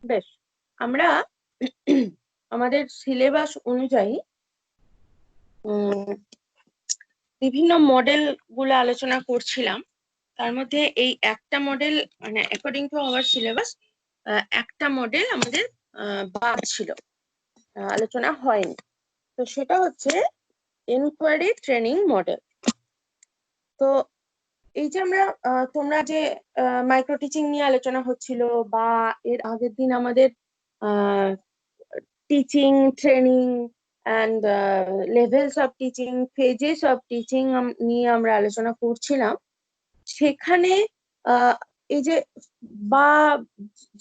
বেশ, আমরা আমাদের সিলেবাস অনুযায়ী বিভিন্ন মডেল গুলো আলোচনা করছিলাম। তার মধ্যে এই একটা মডেল, মানে অ্যাকর্ডিং টু আওয়ার সিলেবাস, একটা মডেল আমাদের বাদ ছিল, আলোচনা হয়নি। তো সেটা হচ্ছে এনকোয়ারি ট্রেনিং মডেল। তো এই যে আমরা তোমরা যে মাইক্রো টিচিং নিয়ে আলোচনা হচ্ছিল, বা এর আগের দিন আমাদের teaching training and levels of teaching, phases of teaching নিয়ে আমরা আলোচনা করছিলাম। সেখানে এই যে বা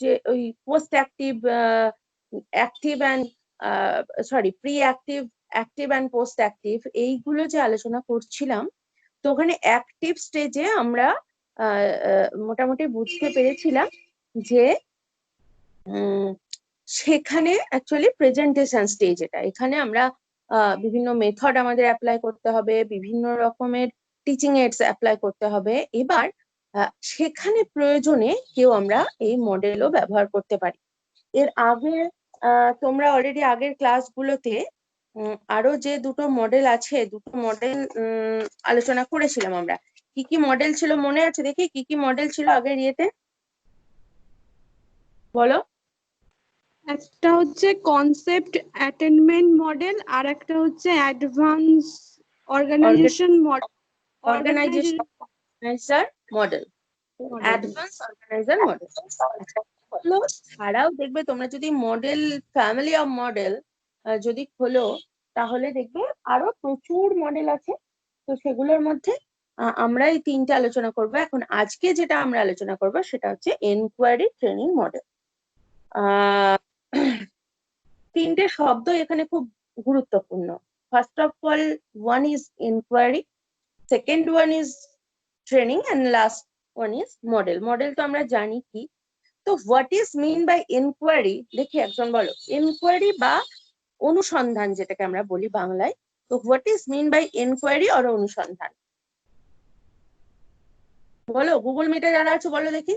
যে ওই post active, active and pre active, active and post active, এইগুলো যে আলোচনা করছিলাম, তো ওখানে অ্যাক্টিভ স্টেজে আমরা মোটামুটি বুঝতে পেরেছিলাম যে সেখানে অ্যাকচুয়ালি প্রেজেন্টেশন স্টেজ। এখানে আমরা বিভিন্ন মেথড আমাদের অ্যাপ্লাই করতে হবে, বিভিন্ন রকমের টিচিং এইডস অ্যাপ্লাই করতে হবে। এবার সেখানে প্রয়োজনে কেউ আমরা এই মডেলও ব্যবহার করতে পারি। এর আগে তোমরা অলরেডি আগের ক্লাসগুলোতে আরো যে দুটো মডেল আছে, দুটো মডেল আলোচনা করেছিলাম আমরা। কি কি মডেল ছিল মনে আছে? দেখি কি কি মডেল ছিল আগের ইয়েতে, বলো। একটা হচ্ছে কনসেপ্ট অ্যাটেনমেন্ট মডেল, আর একটা হচ্ছে advance organisation model. Organiser model, advance organiser model. ছাড়াও দেখবে তোমরা যদি মডেল, ফ্যামিলি অফ মডেল যদি খোলো, তাহলে দেখবে আরো প্রচুর মডেল আছে। তো সেগুলোর মধ্যে আমরা এই তিনটে আলোচনা করবো। এখন আজকে যেটা আমরা আলোচনা করবো সেটা হচ্ছে এনকোয়ারি ট্রেনিং মডেল। তিনটে শব্দ এখানে খুব গুরুত্বপূর্ণ। First of all, one is inquiry, second one is training, and last one is model. Model তো আমরা জানি কি। তো what is mean by inquiry, দেখি একজন বলো। ইনকোয়ারি বা অনুসন্ধান, যেটাকে আমরা বলি বাংলায়। তো what is mean by inquiry or অনুসন্ধান, বলো। গুগল মিটে যারা আছে বলো দেখি।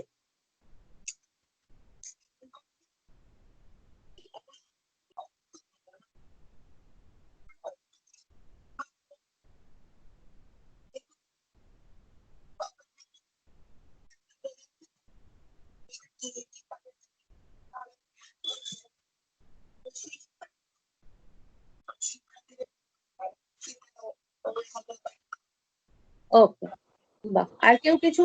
ওকে, বাহ। আর কেউ কিছু?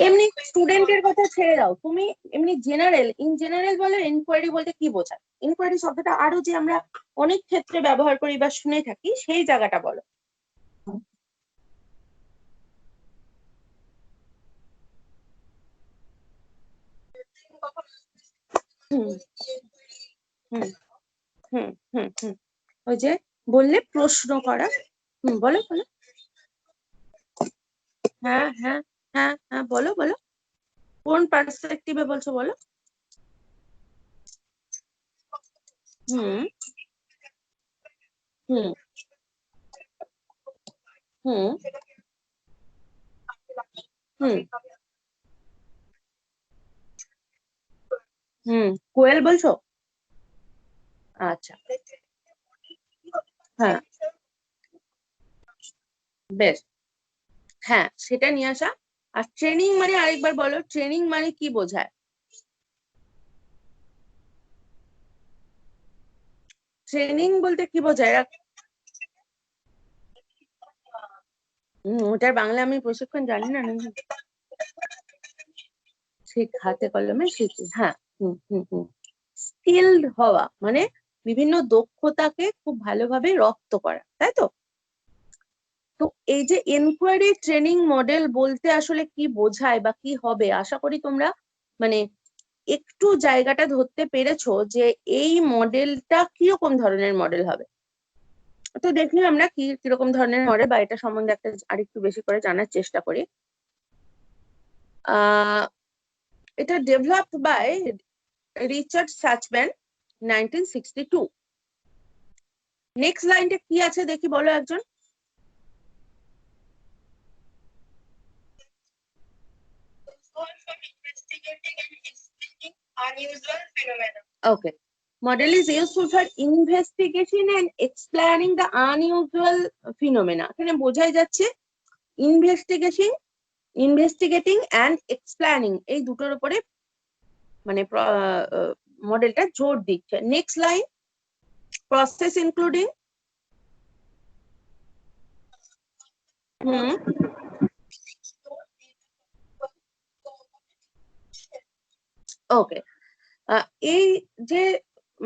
এমনি স্টুডেন্টের কথা ছেড়ে দাও, তুমি এমনি জেনারেল, ইন জেনারেল বলো, ইনকোয়ারি বলতে কি বোঝায়? ইনকোয়ারি শব্দটা আরো যে আমরা অনেক ক্ষেত্রে ব্যবহার করি বা শুনে থাকি, সেই জায়গাটা বলো। হুম হুম হুম হুম হুম ওই যে বললে প্রশ্ন করা। বলো বলো। হ্যাঁ হ্যাঁ হ্যাঁ হ্যাঁ, বলো বলো। কোন পার্সপেক্টিভে বলছো বলো। হুম হুম হুম হুম কোয়েল বলছো? আচ্ছা, হ্যাঁ, বেশ। হ্যাঁ, সেটা নিয়ে আসা। আর ট্রেনিং মানে আরেকবার বলো, ট্রেনিং মানে কি বোঝায়? ট্রেনিং বলতে কি বোঝায়? ওটার বাংলা আমি প্রশিক্ষণ জানি না। ঠিক, হাতে কলমে শিখি, হ্যাঁ। স্কিলড হওয়া মানে বিভিন্ন দক্ষতাকে খুব ভালোভাবে রপ্ত করা, তাই তো? তো এই যে এনকোয়ারি ট্রেনিং মডেল বলতে আসলে কি বোঝায় বা কি হবে, আশা করি তোমরা মানে একটু জায়গাটা ধরতে পেরেছো যে এই মডেলটা কিরকম ধরনের মডেল হবে। তো দেখি আমরা কিরকম ধরনের মডেল, বা এটা সম্বন্ধে একটা আরেকটু বেশি করে জানার চেষ্টা করি। এটা ডেভেলপড বাই রিচার্ড সাচম্যান 1962। নেক্সট লাইনটা কি আছে দেখি, বলো একজন। Okay. Model is useful for investigation and explaining the unusual phenomena. এখানে বোঝাই যাচ্ছে investigating and explaining এই দুটোর উপরে মানে মডেলটা জোর দিচ্ছে। নেক্সট লাইন, process including ওকে। এই যে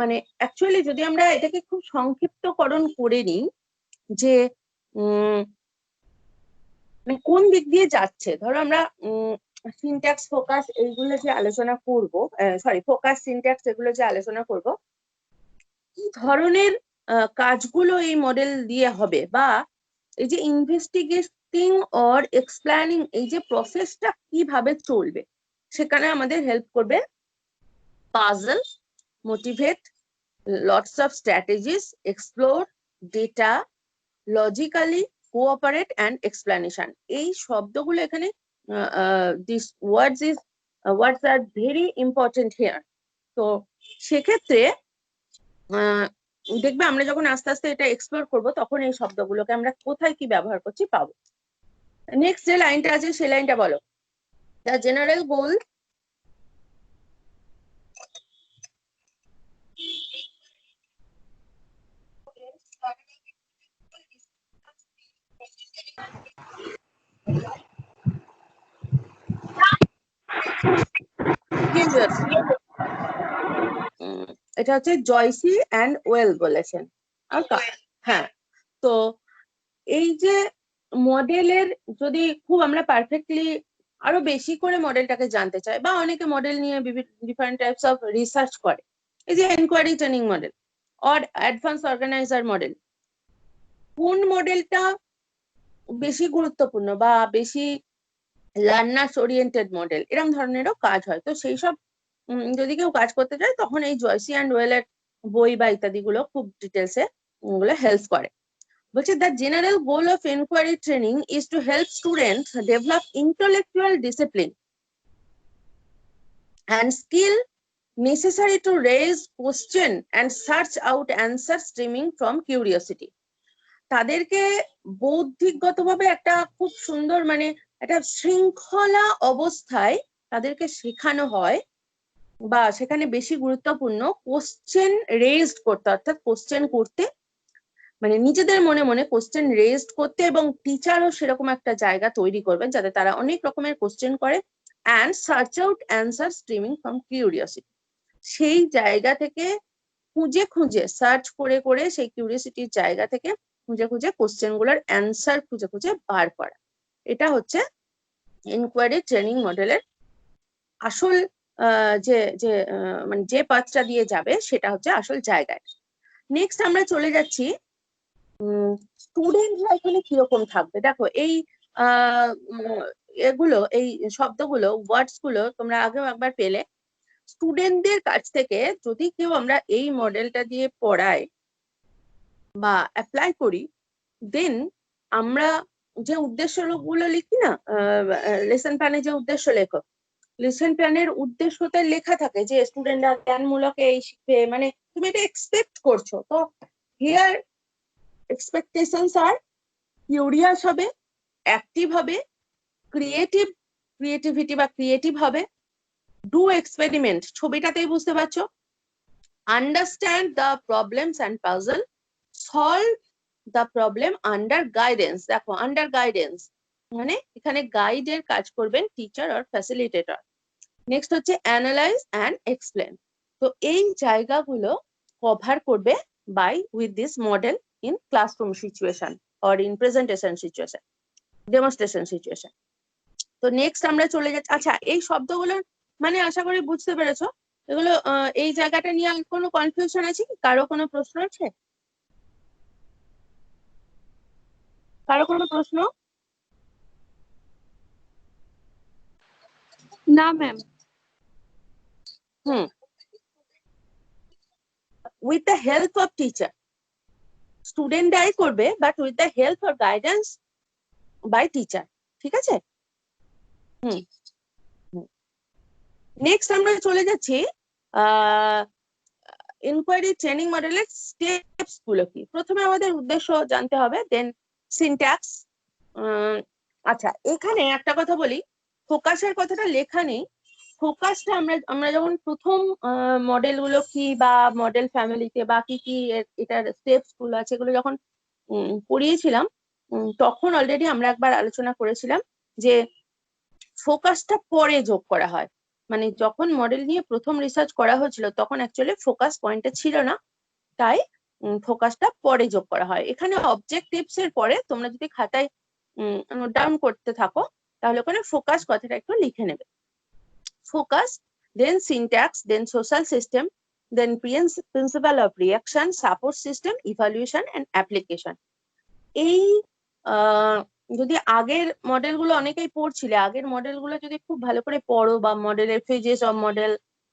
মানে অ্যাকচুয়ালি যদি আমরা এটাকে খুব সংক্ষিপ্তকরণ করে নিই যে মানে কোন দিক দিয়ে যাচ্ছে, ধরো আমরা সিনট্যাক্স ফোকাস এইগুলো যে আলোচনা করব, সরি ফোকাস সিনট্যাক্স এগুলো যে আলোচনা করব, কি ধরনের কাজগুলো এই মডেল দিয়ে হবে, বা এই যে ইনভেস্টিগেটিং অর এক্সপ্লেনিং এই যে প্রসেসটা কিভাবে চলবে, সেখানে আমাদের হেল্প করবে puzzle, motivate, lots of strategies, explore, data, logically, cooperate and explanation. এই শব্দগুলো এখানে this words are very important here. তো সেক্ষেত্রে দেখবে আমরা যখন আস্তে আস্তে এটা এক্সপ্লোর করব তখন এই শব্দগুলোকে আমরা কোথায় কি ব্যবহার করছি পাবো। নেক্সট যে লাইনটা আছে সেই লাইনটা বলো। দ্য জেনারেল গোল এটা হচ্ছে জয়সি অ্যান্ড ওয়েল বলেছেন। আর হ্যাঁ, তো এই যে মডেলের যদি খুব আমরা পারফেক্টলি আরো বেশি করে মডেলটাকে জানতে চাই, বা অনেকে মডেল নিয়ে ডিফারেন্ট টাইপস অফ রিসার্চ করে, এই যে enquiry training model or advance organiser model, কোন মডেলটা বেশি গুরুত্বপূর্ণ বা বেশি লার্নার্স ওরিয়েন্টেড মডেল, এরকম ধরনেরও কাজ হয়। তো সেই সব যদি কেউ কাজ করতে চায় তখন এই জয়সি অ্যান্ড ওয়েলের বই বা ইত্যাদি গুলো খুব ডিটেলসে ওগুলো হেল্প করে। বলছে the general goal of enquiry training is to help students develop intellectual discipline and skill necessary to raise question and search out answers stemming from curiosity. তাদেরকে বৌদ্ধিকগতভাবে একটা খুব সুন্দর মানে একটা শৃঙ্খলা অবস্থায় তাদেরকে শেখানো হয়, বা সেখানে বেশি গুরুত্বপূর্ণ কোশ্চেন রেজড করতে, অর্থাৎ কোশ্চেন করতে, মানে নিজেদের মনে মনে কোশ্চেন রেজড করতে, এবং টিচারও সেরকম একটা জায়গা তৈরি করবেন যাতে তারা অনেক রকমের কোশ্চেন করে, and search out answer streaming from curiosity, সেই জায়গা থেকে খুঁজে খুঁজে সার্চ করে করে সেই কিউরিওসিটির জায়গা থেকে খুঁজে খুঁজে কোশ্চেন গুলোর অ্যান্সার খুঁজে খুঁজে বার করা। এটা হচ্ছে ইনকোয়ারি ট্রেনিং মডেলের আসল যে যে মানে যে পাথটা দিয়ে যাবে সেটা হচ্ছে আসল জায়গায়। নেক্সট আমরা চলে যাচ্ছি স্টুডেন্টরা এখানে কিরকম থাকবে। দেখো এই এগুলো এই শব্দগুলো ওয়ার্ডস গুলো তোমরা আগেও একবার পেলে। স্টুডেন্টদের কাছ থেকে যদি কেউ আমরা এই মডেলটা দিয়ে পড়াই বা অ্যাপ্লাই করি, দেন আমরা যে উদ্দেশ্যগুলো লিখি না, লেসন প্ল্যানে যে উদ্দেশ্য লেখো, লেসন প্ল্যানের উদ্দেশ্যতে লেখা থাকে যে স্টুডেন্টরা জ্ঞানমূলক এই শিখবে, মানে তুমি এটা এক্সপেক্ট করছো। তো হিয়ার এক্সপেকটেশনস আর কিউরিয়াস হবে, অ্যাক্টিভ হবে, ক্রিয়েটিভিটি বা ক্রিয়েটিভ হবে, ডু এক্সপেরিমেন্ট, ছবিটাতেই বুঝতে পারছো, understand the problems and puzzle, solve the problem under guidance. দেখো আন্ডার গাইডেন্স মানে এখানে গাইডের কাজ করবেন টিচার আর ফ্যাসিলিটেটর। নেক্সট হচ্ছে অ্যানালাইজ অ্যান্ড এক্সপ্লেন। তো এই জায়গাগুলো কভার করবে by with this model in classroom situation or in presentation situation, demonstration situation. তো নেক্সট আমরা চলে যাচ্ছি, আচ্ছা এই শব্দগুলোর মানে আশা করি বুঝতে পেরেছো। এগুলো এই জায়গাটা নিয়ে কোনো কনফিউশন আছে কি, কারো কোনো প্রশ্ন আছে, কারো কোনো প্রশ্ন? না ma'am. With the help of teacher, স্টুডেন্টরাই করবে but with the help or guidance by teacher. ঠিক আছে? নেক্সট আমরা চলে যাচ্ছি ইনকোয়ারি ট্রেনিং মডেলের স্টেপস গুলো কি। প্রথমে আমাদের উদ্দেশ্য জানতে হবে, দেন সিনট্যাক্স। আচ্ছা, এখানে একটা কথা বলি, ফোকাসের কথাটা লেখা নেই। ফোকাসটা আমরা যখন প্রথম মডেল গুলো কি বা মডেল ফ্যামিলিতে বা কি কি এটার স্টেপস গুলো আছে এগুলো যখন পড়িয়েছিলাম, তখন অলরেডি আমরা একবার আলোচনা করেছিলাম যে ফোকাসটা পরে যোগ করা হয়। মানে যখন মডেল নিয়ে প্রথম রিসার্চ করা হয়েছিল তখন অ্যাকচুয়ালি ফোকাস পয়েন্টে ছিল না, তাই ফোকাসটা পরে যোগ করা হয়। এখানে অবজেক্টিভস এর পরে তোমরা যদি খাতায় নোট ডাউন করতে থাকো তাহলে ওখানে ফোকাস কথাটা একটু লিখে নেবে। Focus, then syntax, then social system, then principle of reaction, support system, evaluation and application. এই যদি আগের মডেলগুলো অনেকেই পড়ছিলে, আগের মডেলগুলো যদি খুব ভালো করে পড়ো বা মডেলের phases of model,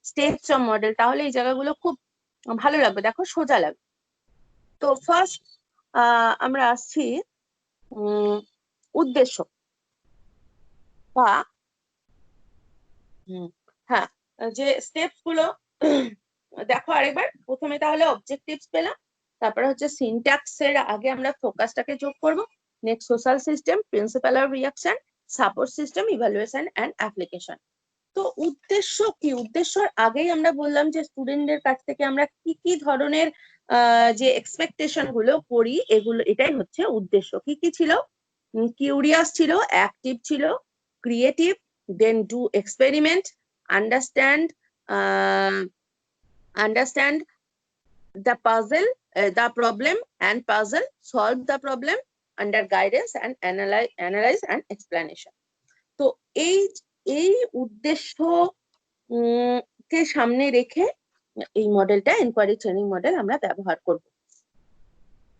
steps of model, তাহলে এই জায়গাগুলো খুব ভালো লাগবে, দেখো সোজা লাগবে। তো ফার্স্ট আমরা আসছি উদ্দেশ্য বা হ্যাঁ, যে স্টেপস গুলো দেখো আরেকবার। প্রথমে তাহলে অবজেক্টিভস পেলাম, তারপরে হচ্ছে সিনট্যাক্স এর আগে আমরা ফোকাসটাকে যোগ করব, next social system, principle of reaction, support system, evaluation and application. তো উদ্দেশ্য কি? উদ্দেশ্যর আগেই আমরা বললাম যে স্টুডেন্টদের কাছ থেকে আমরা কি কি ধরনের যে এক্সপেকটেশন গুলো করি, এগুলো এটাই হচ্ছে উদ্দেশ্য। কি কি ছিল? কিউরিয়াস ছিল, অ্যাক্টিভ ছিল, creative, then do experiment, understand the puzzle, the problem and puzzle, solve the problem under guidance and analyze and explanation. তো এই উদ্দেশ্য কে সামনে রেখে এই মডেলটা ইনকোয়ারি ট্রেনিং মডেল আমরা ব্যবহার করব।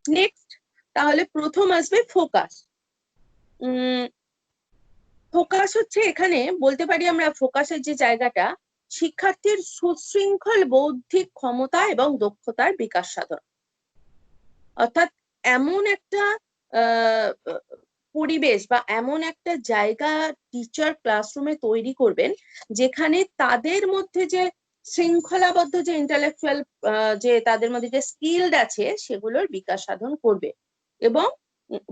নেক্সট তাহলে প্রথম আসবে ফোকাস। ফোকাস হচ্ছে, এখানে বলতে পারি আমরা ফোকাসের যে জায়গাটা, শিক্ষার্থীর সুশৃঙ্খল বৌদ্ধিক ক্ষমতা এবং দক্ষতার বিকাশ সাধন। অর্থাৎ এমন একটা পরিবেশ বা এমন একটা জায়গা টিচার ক্লাসরুমে তৈরি করবেন যেখানে তাদের মধ্যে যে শৃঙ্খলাবদ্ধ যে ইন্টালেকচুয়াল যে তাদের মধ্যে যে স্কিলড আছে সেগুলোর বিকাশ সাধন করবে। এবং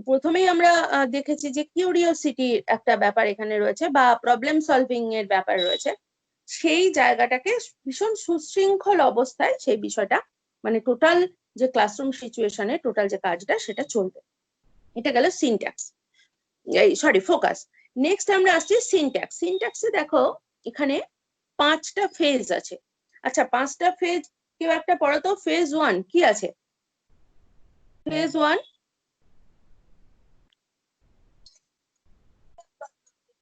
প্রথমেই আমরা দেখেছি যে কিউরিওসিটির একটা ব্যাপার এখানে রয়েছে বা প্রবলেম সলভিং এর ব্যাপার রয়েছে। সেই জায়গাটাকে ভীষণ সুশৃঙ্খল অবস্থায় সেই বিষয়টা, মানে টোটাল যে ক্লাসরুম সিচুয়েশনে টোটাল যে কাজটা সেটা চলবে। এটা গেল সিনট্যাক্স, সরি ফোকাস। নেক্সট আমরা আসছি সিনট্যাক্স। সিনট্যাক্সে দেখো এখানে 5টা ফেজ আছে। আচ্ছা, 5টা ফেজ কেউ একটা পড়ো তো। ফেজ 1 কি আছে? Phase 1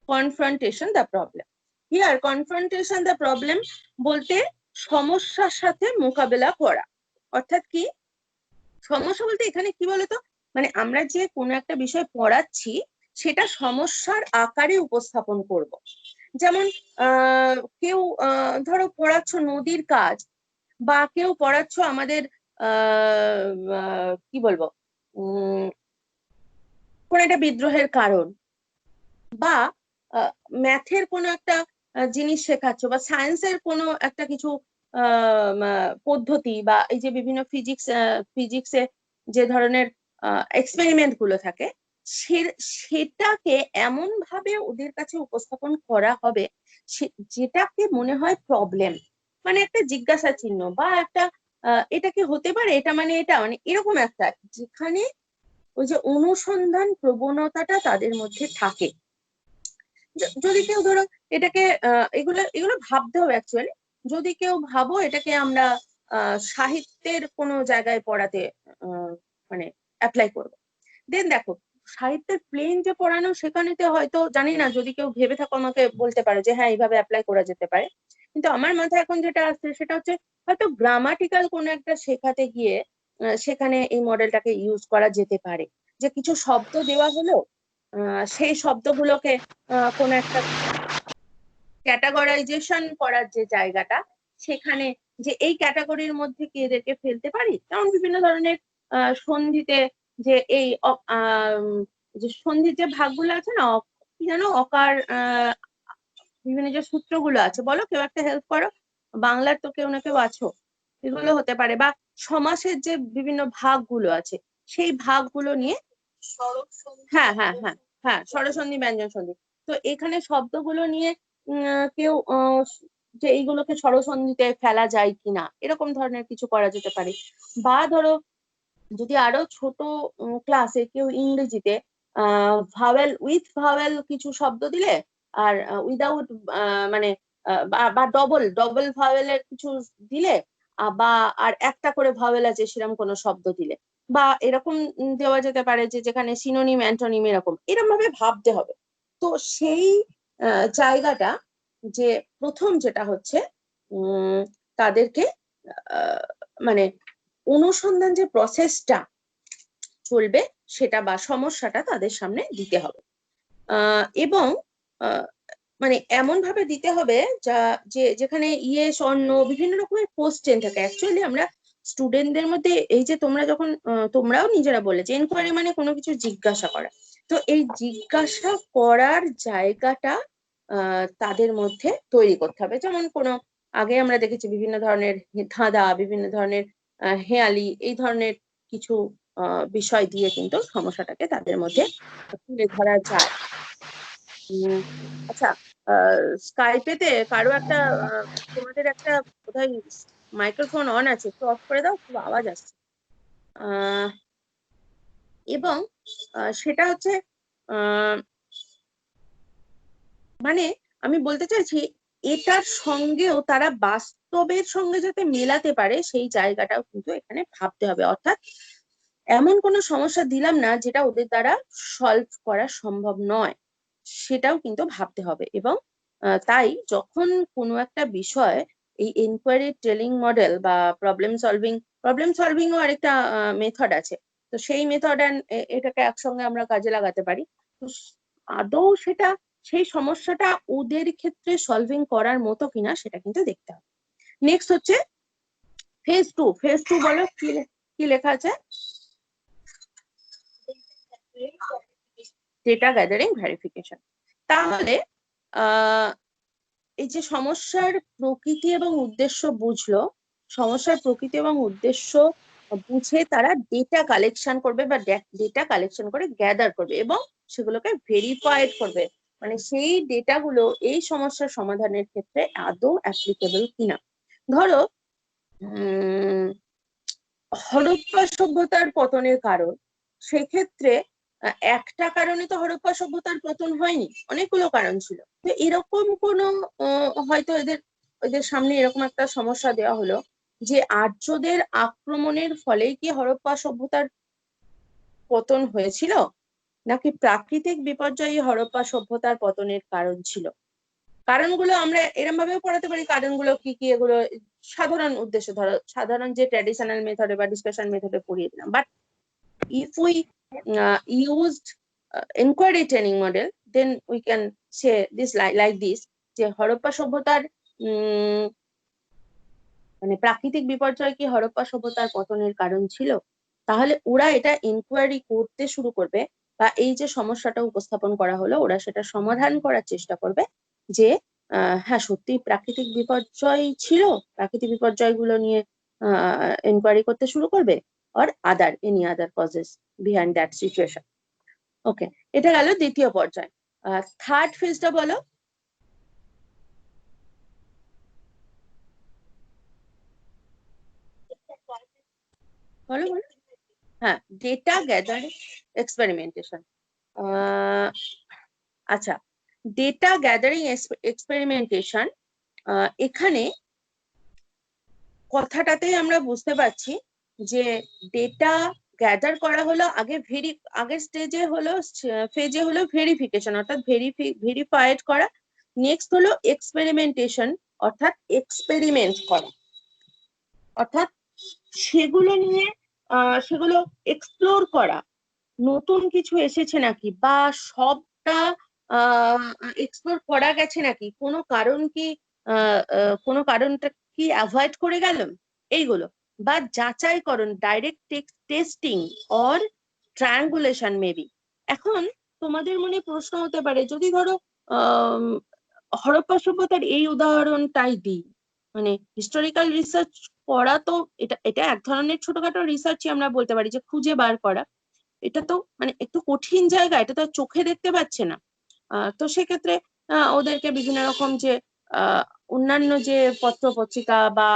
confrontation the problem. Here confrontation the problem বলতে সমস্যার সাথে মোকাবেলা করা। অর্থাৎ কি সমস্যা বলতে এখানে কি বলতো, মানে আমরা যে কোনো একটা বিষয় পড়াচ্ছি সেটা সমস্যার আকারে উপস্থাপন করব। যেমন কেউ ধরো পড়াচ্ছ নদীর কাজ, বা কেউ পড়াচ্ছ আমাদের কি বলবো কোন একটা বিদ্রোহের কারণ, বা ম্যাথের কোনো একটা জিনিস শেখাচ্ছ, বা সায়েন্সের কোনো একটা কিছু পদ্ধতি, বা এই যে বিভিন্ন ফিজিক্সে যে ধরনের এক্সপেরিমেন্ট গুলো থাকে, সেটাকে এমন ভাবে ওদের কাছে উপস্থাপন করা হবে যেটাকে মনে হয় প্রবলেম, মানে একটা জিজ্ঞাসা চিহ্ন, বা একটা এটা কি হতে পারে, এটা মানে এটা, মানে এরকম একটা, যেখানে ওই যে অনুসন্ধান প্রবণতাটা তাদের মধ্যে থাকে। যদি কেউ ধরো এটাকে এগুলো ভাবতে হবে অ্যাকচুয়ালি। যদি কেউ ভাবো এটাকে আমরা সাহিত্যের কোনো জায়গায় পড়াতে মানে অ্যাপ্লাই করবো, দেন দেখো সাহিত্যের প্লেন যে পড়ানো সেখানেতে হয়তো জানি না, যদি কেউ ভেবে থাকো আমাকে বলতে পারো যে হ্যাঁ এইভাবে অ্যাপ্লাই করা যেতে পারে। কিন্তু আমার মাথায় এখন যেটা আসছে সেটা হচ্ছে হয়তো গ্রামাটিক্যাল কোনো একটা শেখাতে গিয়ে সেখানে এই মডেলটাকে ইউজ করা যেতে পারে। যে কিছু শব্দ দেওয়া হলো, সেই শব্দগুলোকে কোন একটা ক্যাটাগরাইজেশন করার যে জায়গাটা, সেখানে যে এই ক্যাটাগরির মধ্যে কি এদেরকে ফেলতে পারি। যেমন বিভিন্ন ধরনের সন্ধিতে যে এই যে সন্ধির যে ভাগগুলো আছে না, কি জানো, অকার বিভিন্ন যে সূত্রগুলো আছে, বলো কেউ একটা হেল্প করো, বাংলার তো কেউ না কেউ আছো, এগুলো হতে পারে। বা সমাসের যে বিভিন্ন ভাগগুলো আছে সেই ভাগগুলো নিয়ে, হ্যাঁ হ্যাঁ হ্যাঁ হ্যাঁ, স্বরসন্ধি ব্যঞ্জন সন্ধি। তো এখানে শব্দগুলো নিয়ে কেউ যে এইগুলোকে স্বরসন্ধিতে ফেলা যায় কিনা এরকম ধরনের কিছু করা যেতে পারে। বা ধরো যদি আরো ছোট ক্লাসে কেউ ইংরেজিতে ভাওয়েল উইথ ভাওয়েল কিছু শব্দ দিলে, আর উইদাউট মানে বা ডবল ডবল ভাওয়েলের কিছু দিলে, বা আর একটা করে ভাওয়েল আছে সেরকম কোনো শব্দ দিলে, বা এরকম দেওয়া যেতে পারে যে যেখানে সিনোনিম অ্যান্টোনিম এরকম ভাবে ভাবতে হবে। তো সেই জায়গাটা যে প্রথম যেটা হচ্ছে তাদেরকে মানে অনুসন্ধান যে প্রসেসটা চলবে সেটা বা সমস্যাটা তাদের সামনে দিতে হবে। এবং মানে এমন ভাবে দিতে হবে যা যে যেখানে ইয়েস অর নো বিভিন্ন রকমের কোশ্চেন থাকে। অ্যাকচুয়ালি আমরা স্টুডেন্টদের মধ্যে এই যে তোমরা যখন তোমরাও নিজেরা বলে যে এনকোয়ারি মানে কোনো কিছু জিজ্ঞাসা করা, তো এই জিজ্ঞাসা করার জায়গাটা তাদের মধ্যে তৈরি করতে হবে। যেমন কোনো আগে আমরা দেখেছি বিভিন্ন ধরনের ধাঁধা, বিভিন্ন ধরনের হেয়ালি, এই ধরনের কিছু বিষয় দিয়ে কিন্তু সমস্যাটাকে তাদের মধ্যে তুলে ধরা যায়। আচ্ছা, স্কাইপেতে কারো একটা তোমাদের একটা বোধহয় মাইক্রোফোন অন আছে, একটু অফ করে দাও, খুব আওয়াজ আসছে। এবং সেটা হচ্ছে মানে আমি বলতে চাইছি এটার সঙ্গেও তারা বাস্তবের সঙ্গে যাতে মেলাতে পারে সেই জায়গাটাও কিন্তু এখানে ভাবতে হবে। অর্থাৎ এমন কোনো সমস্যা দিলাম না যেটা ওদের দ্বারা সলভ করা সম্ভব নয়, সেটাও কিন্তু ভাবতে হবে। এবং তাই যখন কোনো একটা বিষয় এই এনকোয়ারি টেলিং মডেল বা প্রবলেম সলভিংও আরেকটা মেথড আছে, তো সেই মেথড এটাকে একসঙ্গে আমরা কাজে লাগাতে পারি। তো আদৌ সেটা সেই সমস্যাটা ওদের ক্ষেত্রে সলভিং করার মতো কিনা সেটা কিন্তু দেখতে হবে। নেক্সট হচ্ছে ফেজ টু। ফেজ টু বলো কি লেখা আছে? Data gathering verification. তাহলে এই যে সমস্যার প্রকৃতি এবং উদ্দেশ্য বুঝলো, সমস্যার প্রকৃতি এবং উদ্দেশ্য বুঝে তারা ডেটা কালেকশন করবে বা ডেটা কালেকশন করে গ্যাদার করবে এবং সেগুলোকে ভেরিফাইড করবে, মানে সেই ডেটাগুলো এই সমস্যার সমাধানের ক্ষেত্রে আদৌ অ্যাপ্লিকেবল কিনা। ধরো হরপ্পা সভ্যতার পতনের কারণ, সেক্ষেত্রে একটা কারণে তো হরপ্পা সভ্যতার পতন হয়নি, অনেকগুলো কারণ ছিল। তো এরকম কোনো হয়তো এদের সামনে এরকম একটা সমস্যা দেওয়া হলো যে আর্যদের আক্রমণের ফলে কি হরপ্পা সভ্যতার পতন হয়েছিল, নাকি প্রাকৃতিক বিপর্যয়ই হরপ্পা সভ্যতার পতনের কারণ ছিল। কারণগুলো আমরা এরম ভাবেও পড়াতে পারি, কারণগুলো কি কি এগুলো সাধারণ উদ্দেশ্যে, ধরো সাধারণ যে ট্র্যাডিশনাল মেথডে বা ডিসকাশন মেথডে পড়িয়ে দিলাম। But if we used inquiry training model, then we can say this like this, যে হরপ্পা সভ্যতার মানে প্রাকৃতিক বিপর্যয় কি হরপ্পা সভ্যতার পতনের কারণ ছিল, তাহলে ওরা এটা ইনকোয়ারি করতে শুরু করবে বা এই যে সমস্যাটা উপস্থাপন করা হলো ওরা সেটা সমাধান করার চেষ্টা করবে যে হ্যাঁ সত্যি প্রাকৃতিক বিপর্যয় ছিল, প্রাকৃতিক বিপর্যয়গুলো নিয়ে ইনকোয়ারি করতে শুরু করবে, or any other causes behind that situation. ওকে, এটা গেল দ্বিতীয় পর্যায়। থার্ড ফেজটা বলো। বলো বলো। হ্যাঁ, ডেটা গ্যাদারিং এক্সপেরিমেন্টেশন। আচ্ছা, ডেটা গ্যাদারিং এক্সপেরিমেন্টেশন, এখানে কথাটাতেই আমরা বুঝতে পারছি যে ডেটা গ্যাদার করা হলো আগের স্টেজে হলো ফেজে হলো ভেরিফিকেশন অর্থাৎ ভেরিফাইড করা। নেক্সট হলো এক্সপেরিমেন্টেশন অর্থাৎ এক্সপেরিমেন্ট করা, অর্থাৎ সেগুলো নিয়ে সেগুলো এক্সপ্লোর করা, নতুন কিছু এসেছে নাকি বা সবটা এক্সপ্লোর করা গেছে নাকি, কোনো কারণ কি কোনো কারণটা কি অ্যাভয়েড করে গেলাম এইগুলো, বা যাচাইকরণ direct testing or triangulation maybe. এখন তোমাদের মনে প্রশ্ন হতে পারে, যদি ধরো হরপ্পা সভ্যতার এই উদাহরণটাই দিই, মানে হিস্টোরিক্যাল রিসার্চ করা তো এটা এটা এক ধরনের ছোটখাটো রিসার্চই আমরা বলতে পারি, যে খুঁজে বার করা। এটা তো মানে একটু কঠিন জায়গা, এটা তো চোখে দেখতে পাচ্ছে না। তো সেক্ষেত্রে ওদেরকে বিভিন্ন রকম যে অন্যান্য যে পত্র পত্রিকা বা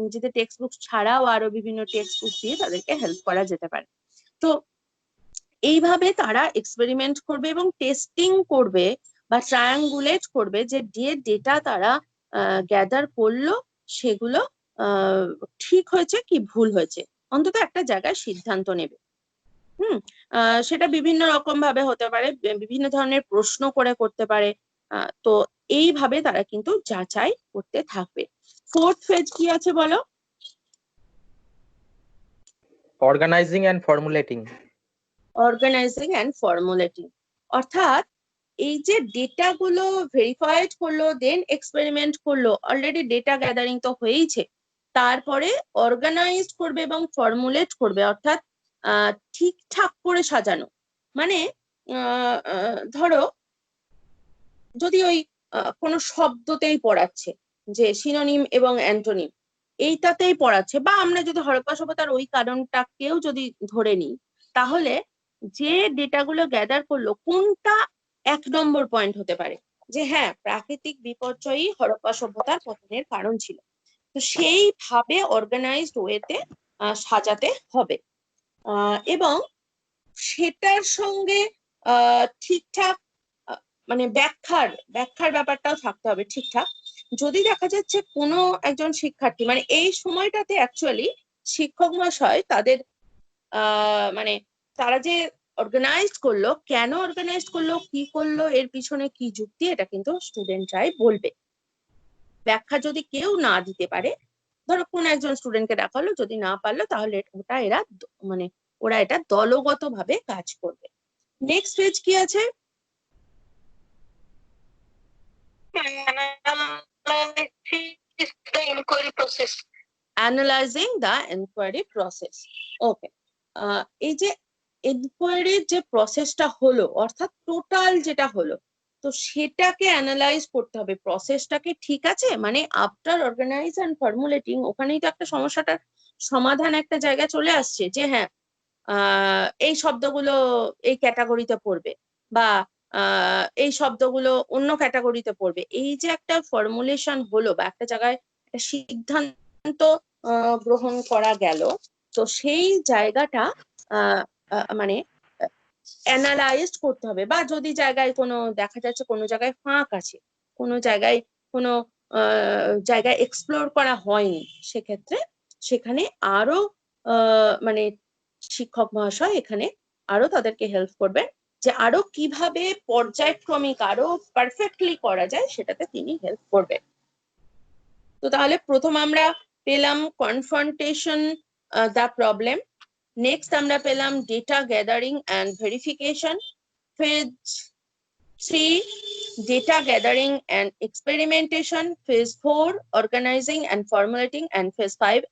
নিজেদের টেক্সট বুক ছাড়াও আরো বিভিন্ন টেক্সট বুক দিয়ে তাদেরকে হেল্প করা যেতে পারে। তো এইভাবে তারা এক্সপেরিমেন্ট করবে এবং টেস্টিং করবে বা ট্রায়াঙ্গুলেট করবে, যে ডেটা তারা গ্যাদার করলো সেগুলো ঠিক হয়েছে কি ভুল হয়েছে, অন্তত একটা জায়গায় সিদ্ধান্ত নেবে। সেটা বিভিন্ন রকম ভাবে হতে পারে, বিভিন্ন ধরনের প্রশ্ন করে করতে পারে। তো এইভাবে তারা কিন্তু যাচাই করতে থাকবে। ফোর্থ ফেজ কি আছে বলো? Organising and formulating. Organising and formulating অর্থাৎ এই যে ডেটা গুলো ভেরিফাইড করলো, দেন এক্সপেরিমেন্ট করলো, অলরেডি ডেটা গ্যাদারিং তো হয়েইছে, তারপরে অর্গানাইজ করবে এবং ফর্মুলেট করবে, অর্থাৎ ঠিকঠাক করে সাজানো। মানে ধরো যদি ওই কোনো শব্দতেই পড়াচ্ছে, যে সিনোনিম এবং অ্যান্টোনিম এইটাতেই পড়াচ্ছে, বা আমরা যদি হরপ্পা সভ্যতার ওই কারণটাকেও যদি ধরে নিই, তাহলে যে ডেটাগুলো গ্যাদার করলো কোনটা 1 নম্বর পয়েন্ট হতে পারে, যে হ্যাঁ প্রাকৃতিক বিপর্যয়ই হরপ্পা সভ্যতার পতনের কারণ ছিল, তো সেইভাবে অর্গানাইজড ওয়েতে সাজাতে হবে। এবং সেটার সঙ্গে ঠিকঠাক মানে ব্যাখ্যার ব্যাপারটাও থাকতে হবে ঠিকঠাক। যদি দেখা যাচ্ছে কোনো একজন শিক্ষার্থী, মানে এই সময়টাতে অ্যাকচুয়ালি শিক্ষক মহাশয় তাদের মানে তারা যে অর্গানাইজ করলো, কেন অর্গানাইজ করলো, কি করলো, এর পিছনে কি যুক্তি, এটা কিন্তু স্টুডেন্টরাই বলবে। ব্যাখ্যা যদি কেউ না দিতে পারে, ধরো কোন একজন স্টুডেন্টকে ডাকা হলো, যদি না পারলো তাহলে ওরা এটা দলগত ভাবে কাজ করবে। নেক্সট পেজ কি আছে? Analyzing the enquiry process. Okay, এই যে এনকোয়ারির যে প্রসেসটা হলো, অর্থাৎ টোটাল যেটা হলো, তো সেটাকে অ্যানালাইজ করতে হবে, প্রসেসটাকে ঠিক আছে, মানে আফটার অর্গানাইজ অ্যান্ড ফর্মুলেটিং ওখানেই তো একটা সমস্যাটার সমাধান একটা জায়গায় চলে আসছে, যে হ্যাঁ এই শব্দগুলো এই ক্যাটাগরিতে পড়বে, বা এই শব্দগুলো অন্য ক্যাটাগরিতে পড়বে। এই যে একটা ফর্মুলেশন হলো বা একটা জায়গায় একটা সিদ্ধান্ত গ্রহণ করা গেল, তো সেই জায়গাটা মানে অ্যানালাইজড করতে হবে। বা যদি জায়গায় কোনো দেখা যাচ্ছে কোনো জায়গায় ফাঁক আছে, কোনো জায়গায় কোনো জায়গায় এক্সপ্লোর করা হয়নি, সেক্ষেত্রে সেখানে আরো মানে শিক্ষক মহাশয় এখানে আরো তাদেরকে হেল্প করবেন, যে আরো কিভাবে পর্যায়ক্রমিক আরো পারফেক্টলি করা যায়, সেটাতে তিনি হেল্প করবেন। তো তাহলে প্রথম আমরা পেলাম কনফ্রন্টেশন দ্য প্রবলেম, নেক্সট আমরা পেলাম data gathering and verification, phase 3 data gathering and experimentation, phase 4 organizing and formulating, and phase 5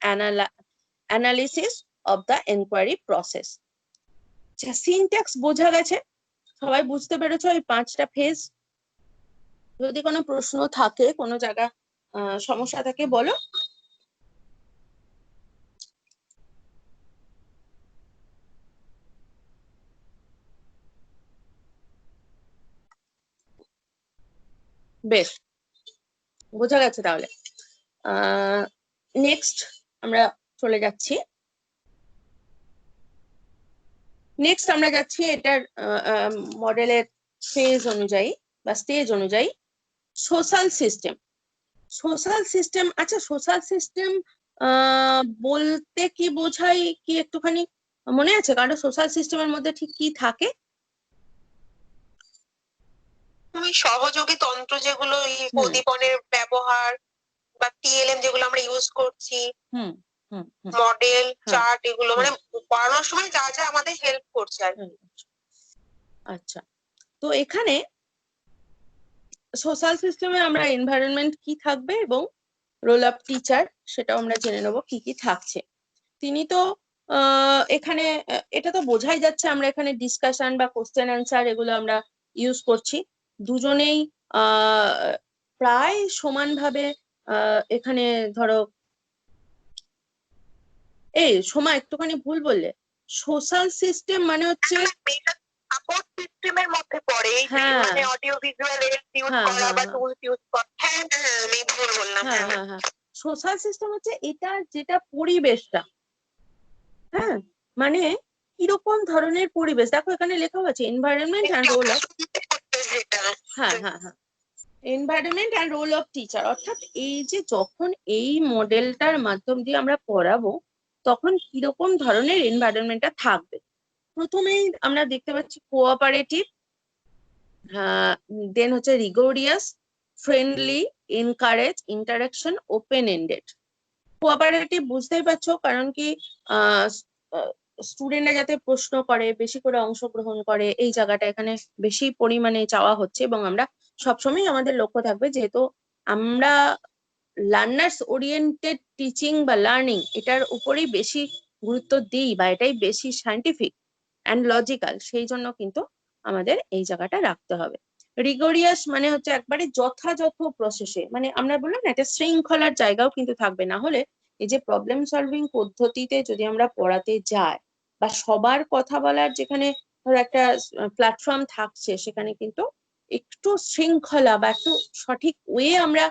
analysis of the inquiry process. Syntax বোঝা গেছে? সবাই বুঝতে পেরেছো এই 5টা ফেজ? যদি কোনো প্রশ্ন থাকে, কোনো জায়গা সমস্যা থাকে বলো। বেশ, বোঝা গেছে তাহলে। নেক্সট আমরা চলে যাচ্ছি, এটার মডেলের ফেজ অনুযায়ী বা স্টেজ অনুযায়ী সোশ্যাল সিস্টেম। আচ্ছা, সোশ্যাল সিস্টেম বলতে কি বোঝাই কি একটুখানি মনে আছে? কারণ সোশ্যাল সিস্টেমের মধ্যে ঠিক কি থাকে? সহযোগী তন্ত্র যেগুলো উদ্দীপনের ব্যবহার, বা টিএলএম যেগুলো আমরা ইউজ করছি, মডেল, চার্ট, এগুলো মানে পড়ানোর সময় যা যা আমাদের হেল্প করছে আর কি। আচ্ছা, তো এখানে সোশ্যাল সিস্টেমে আমরা এনভায়রনমেন্ট কি থাকবে এবং রোল অফ টিচার, সেটাও আমরা জেনে নেবো কি কি থাকছে। তিনি তো এখানে এটা তো বোঝাই যাচ্ছে আমরা এখানে ডিসকাশন বা কোশ্চেন অ্যান্সার এগুলো আমরা ইউজ করছি। দুজনেই প্রায় সমানভাবে এখানে ধরো এই সময় একটুখানি ভুল বললে, সোশ্যাল সিস্টেম মানে হচ্ছে সাপোর্ট সিস্টেমের মধ্যে পড়ে, হ্যাঁ মানে অডিও ভিজুয়াল ইউজ হ্যাঁ করা হ্যাঁ বা হ্যাঁ টুলস ইউজ করা। হ্যাঁ হ্যাঁ আমি ভুল বললাম। হ্যাঁ হ্যাঁ হ্যাঁ সোশ্যাল সিস্টেম হচ্ছে এটা যেটা পরিবেশটা, হ্যাঁ মানে কিরকম ধরনের পরিবেশ, দেখো এখানে লেখা আছে এনভায়রনমেন্ট অ্যান্ড রোল অফ, হ্যাঁ হ্যাঁ হ্যাঁ environment and role of teacher. অর্থাৎ এই যে যখন এই মডেলটার মাধ্যম দিয়ে আমরা পড়াবো তখন কিরকম ধরনের এনভায়রনমেন্টটা থাকবে। প্রথমেই আমরা দেখতে পাচ্ছি কোঅপারেটিভ, দেন হচ্ছে rigorous, friendly, encourage, interaction, open ended. Cooperative বুঝতেই পারছো, কারণ কি স্টুডেন্টরা যাতে প্রশ্ন করে, বেশি করে অংশগ্রহণ করে, এই জায়গাটা এখানে বেশি পরিমাণে চাওয়া হচ্ছে। এবং আমরা সবসময় আমাদের লক্ষ্য থাকবে, যেহেতু আমরা লার্নার্স ওরিয়েন্টেড টিচিং বা লার্নিং এটার উপরেই বেশি গুরুত্ব দিই বা এটাই বেশি সায়েন্টিফিক অ্যান্ড লজিক্যাল, সেই জন্য কিন্তু আমাদের এই জায়গাটা রাখতে হবে। রিগোরিয়াস মানে হচ্ছে একবারে যথাযথ প্রসেসে, মানে আমরা বললাম না একটা শৃঙ্খলার জায়গাও কিন্তু থাকবে, না হলে এই যে প্রবলেম সলভিং পদ্ধতিতে যদি আমরা পড়াতে যাই বা সবার কথা বলার যেখানে ধরো একটা প্ল্যাটফর্ম থাকছে, সেখানে কিন্তু একটু শৃঙ্খলা বা একটু সঠিক ওয়ে আমরা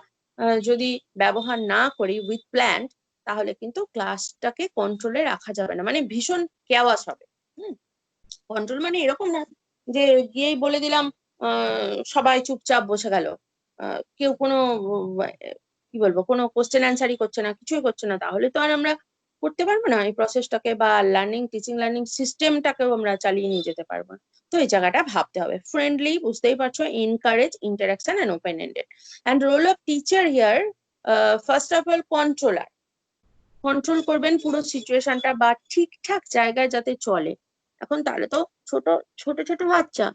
যদি ব্যবহার না করি উইথ প্ল্যান, তাহলে কিন্তু ক্লাসটাকে কন্ট্রোলে রাখা যাবে না, মানে ভীষণ কেওয়াস হবে। কন্ট্রোল মানে এরকম না যে গিয়েই বলে দিলাম সবাই চুপচাপ বসে গেল, কেউ কোনো কি বলবো কোনো কোশ্চেন অ্যান্সারই করছে না, কিছুই করছে না, তাহলে তো আর আমরা করতে পারবো না এই প্রসেসটাকে বা লার্নিং টিচিং লার্নিং সিস্টেমটাকেও আমরা চালিয়ে নিয়ে যেতে পারবো না। তো এই জায়গাটা ভাবতে হবে। ফ্রেন্ডলি বুঝতেই পারছো, encourage, interaction and open ended. And role of teacher here, first of all controller, control করবেন পুরো সিচুয়েশনটা বা ঠিকঠাক জায়গায় যাতে চলে। এখন তাহলে তো ছোট ছোট ছোট বাচ্চা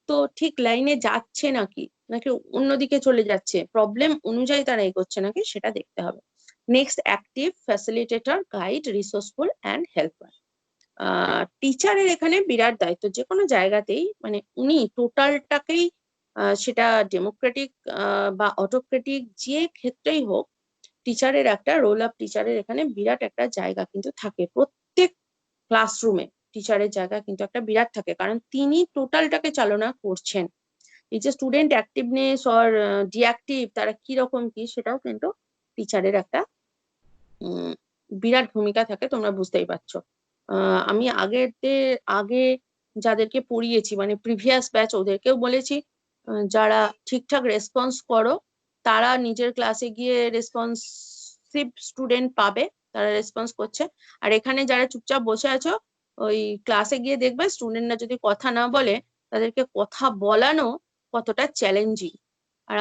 তো ঠিক লাইনে যাচ্ছে নাকি নাকি অন্যদিকে চলে যাচ্ছে, প্রবলেম অনুযায়ী তারা এগোচ্ছে নাকি সেটা দেখতে হবে। Next, active, facilitator, guide, resourceful and helper. টিচারের এখানে বিরাট দায়িত্ব, যে কোনো জায়গাতেই মানে উনি টোটালটাকেই সেটা ডেমোক্রেটিক বা অটোক্রেটিক যে ক্ষেত্রেই হোক, টিচারের একটা রোল অফ টিচারের এখানে বিরাট একটা জায়গা কিন্তু থাকে। প্রত্যেক ক্লাসরুমে টিচারের জায়গা কিন্তু একটা বিরাট থাকে, কারণ তিনি টোটালটাকে চালনা করছেন। এই যে স্টুডেন্ট অ্যাক্টিভনেস অর ডিঅ্যাক্টিভ তারা কি রকম কি, সেটাও কিন্তু টিচারের একটা বিরাট ভূমিকা থাকে, তোমরা বুঝতেই পারছো। আমি আগে যাদেরকে পড়িয়েছি মানে প্রিভিয়াস ব্যাচ, ওদেরকেও বলেছি যারা ঠিকঠাক রেসপন্স করো তারা নিজের ক্লাসে গিয়ে রেসপন্সিভ স্টুডেন্ট পাবে, তারা রেসপন্স করছে। আর এখানে যারা চুপচাপ বসে আছো, ওই ক্লাসে গিয়ে দেখবে স্টুডেন্টরা যদি কথা না বলে, তাদেরকে কথা বলানো কতটা চ্যালেঞ্জিং। আর